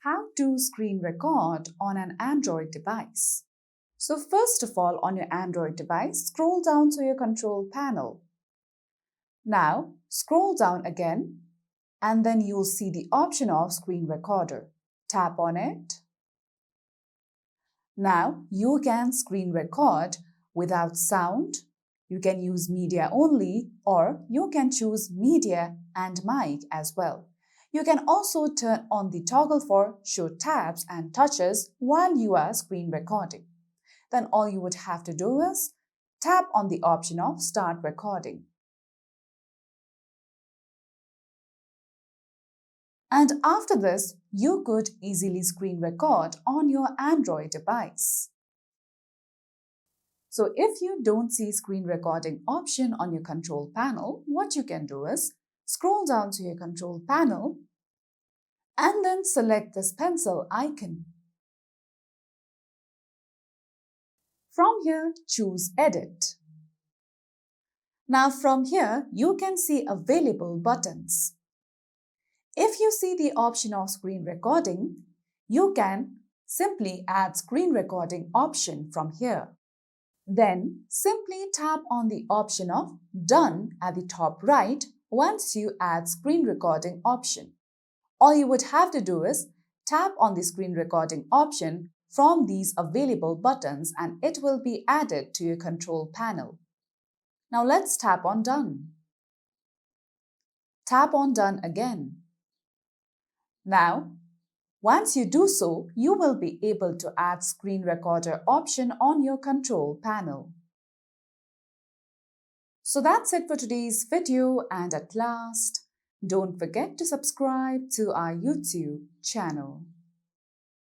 How to screen record on an Android device. So first of all, on your Android device, scroll down to your control panel. Now, scroll down again, and then you'll see the option of screen recorder. Tap on it. Now, you can screen record without sound. You can use media only, or you can choose media and mic as well. You can also turn on the toggle for show taps and touches while you are screen recording. Then all you would have to do is tap on the option of start recording. And after this, you could easily screen record on your Android device. So if you don't see screen recording option on your control panel, what you can do is scroll down to your control panel and then select this pencil icon. From here, choose Edit. Now from here, you can see available buttons. If you see the option of screen recording, you can simply add screen recording option from here. Then simply tap on the option of Done at the top right once you add screen recording option. All you would have to do is tap on the screen recording option from these available buttons and it will be added to your control panel. Now let's tap on Done. Tap on Done again. Now, once you do so, you will be able to add screen recorder option on your control panel. So that's it for today's video, and at last, don't forget to subscribe to our YouTube channel.